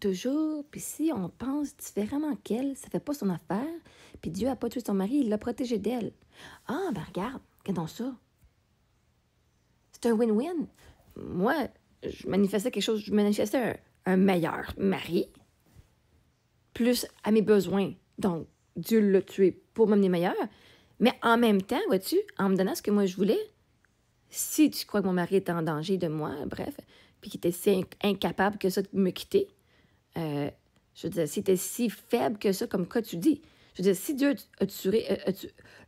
toujours, puis si on pense différemment qu'elle, ça fait pas son affaire, puis Dieu a pas tué son mari, il l'a protégé d'elle. Ah, ben regarde, regardons ça. C'est un win-win. Moi, je manifestais un meilleur mari, plus à mes besoins. Donc, Dieu l'a tué pour m'amener meilleur. Mais en même temps, vois-tu, en me donnant ce que moi je voulais, si tu crois que mon mari était en danger de moi, bref, puis qu'il était si incapable que ça de me quitter, je veux dire, si était si faible que ça, comme quoi tu dis. Je veux dire, si Dieu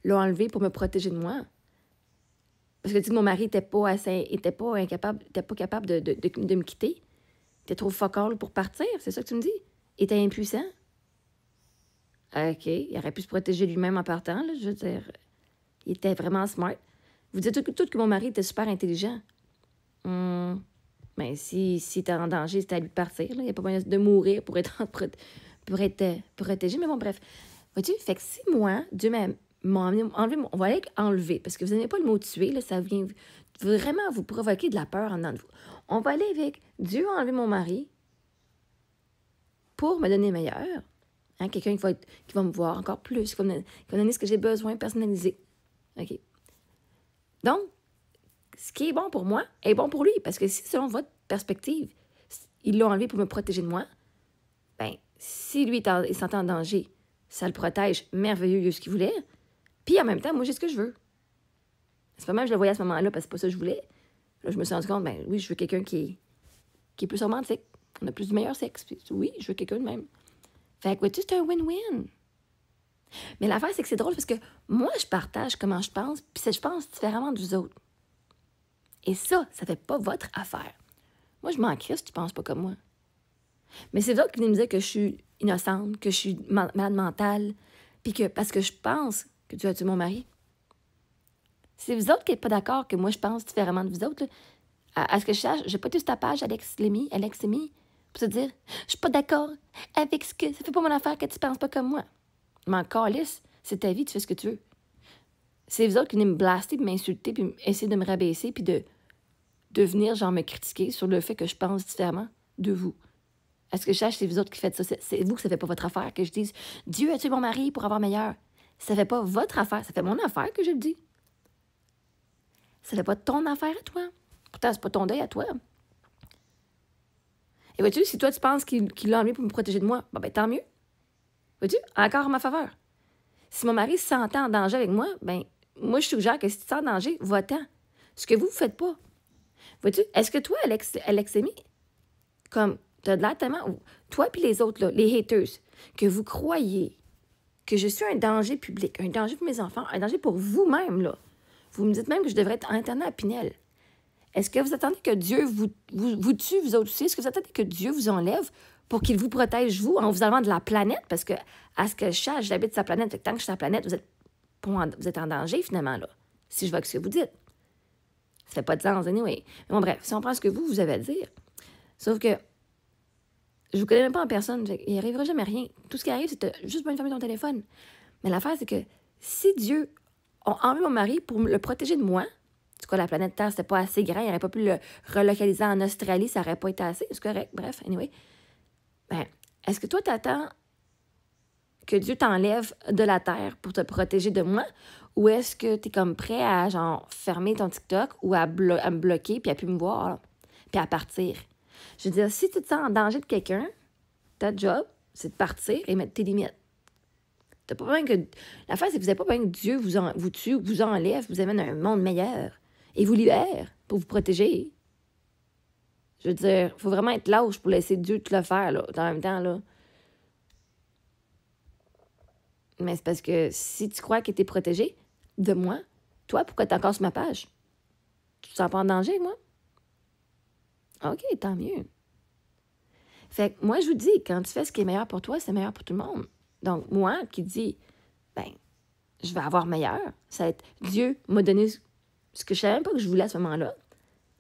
l'a enlevé pour me protéger de moi, parce que tu dis que mon mari était pas capable de me quitter, il était trop focal pour partir, c'est ça que tu me dis? Il était impuissant? OK, il aurait pu se protéger lui-même en partant, là, je veux dire, il était vraiment smart. Vous dites tout que mon mari était super intelligent. Ben, si était en danger, c'était à lui de partir. Là. Il n'y a pas besoin de mourir pour être protégé. Mais bon, bref. Vois-tu? Fait que si moi, Dieu m'a enlevé, on va aller avec enlever, parce que vous n'avez pas le mot tuer, là, ça vient vraiment vous provoquer de la peur en dedans de vous. On va aller avec Dieu a enlevé mon mari pour me donner meilleur. Hein? Quelqu'un qui va me voir encore plus, qui va me donner ce que j'ai besoin, personnalisé. OK? Donc, ce qui est bon pour moi est bon pour lui. Parce que si, selon votre perspective, il l'a enlevé pour me protéger de moi, bien, si lui, il s'entend en danger, ça le protège merveilleux, il a ce qu'il voulait. Puis en même temps, moi, j'ai ce que je veux. C'est pas même que je le voyais à ce moment-là parce que c'est pas ça que je voulais. Là, je me suis rendu compte, ben oui, je veux quelqu'un qui est plus romantique. On a plus du meilleur sexe. Puis, oui, je veux quelqu'un de même. Fait que, vois-tu, c'est un win-win. Mais l'affaire, c'est que c'est drôle parce que moi, je partage comment je pense, puis je pense différemment de vous autres. Et ça fait pas votre affaire. Moi, je m'en crisse si tu penses pas comme moi. Mais c'est vous autres qui venez me dire que je suis innocente, que je suis malade mentale, puis que parce que je pense que tu as tué mon mari. C'est vous autres qui n'êtes pas d'accord que moi, je pense différemment de vous autres. Là. À ce que je sache, j'ai pas tout ce tapage, Alex Lémy, pour se dire « Je suis pas d'accord avec ce que... Ça fait pas mon affaire que tu penses pas comme moi. » Mais encore lisse, c'est ta vie, tu fais ce que tu veux. C'est vous autres qui venez me blaster, puis m'insulter, puis essayer de me rabaisser, puis de venir, genre, me critiquer sur le fait que je pense différemment de vous. À ce que je sache, c'est vous autres qui faites ça. C'est vous que ça fait pas votre affaire que je dise « Dieu a tué mon mari pour avoir meilleur. » Ça fait pas votre affaire, ça fait mon affaire que je le dis. Ça fait pas ton affaire à toi. Pourtant, c'est pas ton deuil à toi. Et vois-tu, si toi, tu penses qu'il l'a enlevé pour me protéger de moi, ben tant mieux. Vois-tu, encore en ma faveur. Si mon mari se sentait en danger avec moi, ben moi, je suggère que si tu te sens en danger, va-t'en. Ce que vous ne faites pas. Vois-tu, est-ce que toi, Alexémie, comme tu as de l'air tellement... Toi puis les autres, là, les haters, que vous croyez que je suis un danger public, un danger pour mes enfants, un danger pour vous-même, là. Vous me dites même que je devrais être internat à Pinel. Est-ce que vous attendez que Dieu vous tue, vous autres aussi? Est-ce que vous attendez que Dieu vous enlève pour qu'il vous protège, vous, en vous enlevant de la planète? Parce que, à ce que je sache, j'habite sa planète. Fait que tant que je suis sur la planète, vous êtes en danger, finalement, là. Si je vois ce que vous dites. Ça fait pas de sens, anyway. Mais bon, bref, si on prend ce que vous avez à dire. Sauf que je vous connais même pas en personne. Il n'arrivera jamais rien. Tout ce qui arrive, c'est que tu juste pas fermer ton téléphone. Mais l'affaire, c'est que si Dieu a enlevé mon mari pour le protéger de moi, en tout cas, la planète Terre, c'était pas assez grand, il n'aurait pas pu le relocaliser en Australie, ça n'aurait pas été assez. C'est correct. Bref, anyway. Ben, est-ce que toi, t'attends que Dieu t'enlève de la Terre pour te protéger de moi? Ou est-ce que tu es comme prêt à, genre, fermer ton TikTok ou à me bloquer puis à plus me voir, là, puis à partir? Je veux dire, si tu te sens en danger de quelqu'un, ta job, c'est de partir et mettre tes limites. T'as pas besoin que... L'affaire, c'est que vous n'avez pas besoin que Dieu vous tue, vous enlève, vous amène à un monde meilleur et vous libère pour vous protéger. Je veux dire, il faut vraiment être lâche pour laisser Dieu tout le faire, là, en même temps, là. Mais c'est parce que si tu crois que tu es protégé de moi, toi, pourquoi tu es encore sur ma page? Tu te sens pas en danger avec moi? OK, tant mieux. Fait que moi, je vous dis, quand tu fais ce qui est meilleur pour toi, c'est meilleur pour tout le monde. Donc, moi, qui dis, ben, je vais avoir meilleur, ça va être Dieu m'a donné ce que je savais même pas que je voulais à ce moment-là.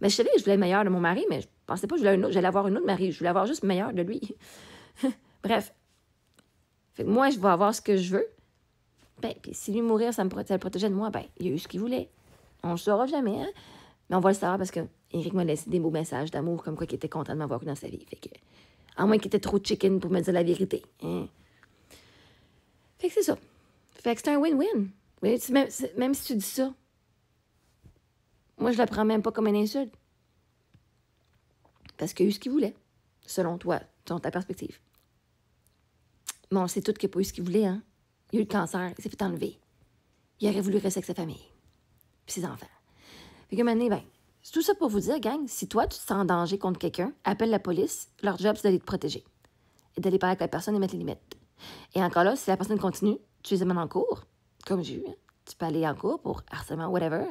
Mais je savais que je voulais le meilleur de mon mari, mais je pensais pas que j'allais avoir une autre mari. Je voulais avoir juste le meilleur de lui. Bref. Fait que moi, je vais avoir ce que je veux. Ben, puis si lui mourir, ça le protégeait de moi, ben, il a eu ce qu'il voulait. On le saura jamais, hein? Mais on va le savoir parce que Éric m'a laissé des beaux messages d'amour comme quoi il était content de m'avoir eu dans sa vie. Fait que, À moins qu'il était trop chicken pour me dire la vérité. Hein? Fait que c'est ça. Fait que c'est un win-win. Oui, même si tu dis ça, moi, je le prends même pas comme une insulte. Parce qu'il a eu ce qu'il voulait, selon toi, selon ta perspective. Mais on sait tous qu'il n'a pas eu ce qu'il voulait, hein? Il a eu le cancer, il s'est fait enlever. Il aurait voulu rester avec sa famille. Puis ses enfants. Fait que maintenant, ben, c'est tout ça pour vous dire, gang, si toi, tu te sens en danger contre quelqu'un, appelle la police. Leur job, c'est d'aller te protéger. Et d'aller parler avec la personne et mettre les limites. Et encore là, si la personne continue, tu les amènes en cours, comme j'ai eu. Hein? Tu peux aller en cours pour harcèlement, whatever.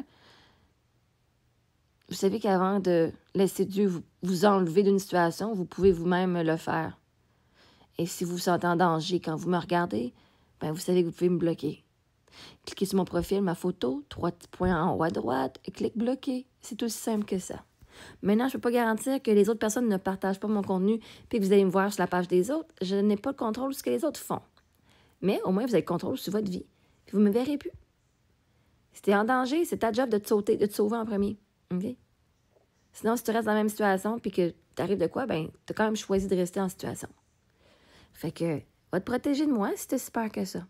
Vous savez qu'avant de laisser Dieu vous enlever d'une situation, vous pouvez vous-même le faire. Et si vous vous sentez en danger quand vous me regardez, ben vous savez que vous pouvez me bloquer. Cliquez sur mon profil, ma photo, 3 petits points en haut à droite, et clique bloquer. C'est aussi simple que ça. Maintenant, je ne peux pas garantir que les autres personnes ne partagent pas mon contenu puis que vous allez me voir sur la page des autres. Je n'ai pas le contrôle sur ce que les autres font. Mais au moins, vous avez le contrôle sur votre vie. Puis vous ne me verrez plus. Si tu es en danger, c'est ta job de te sauver en premier. OK? Sinon, si tu restes dans la même situation puis que t'arrives de quoi, ben tu as quand même choisi de rester en situation. Fait que, va te protéger de moi si t'es si peur que ça.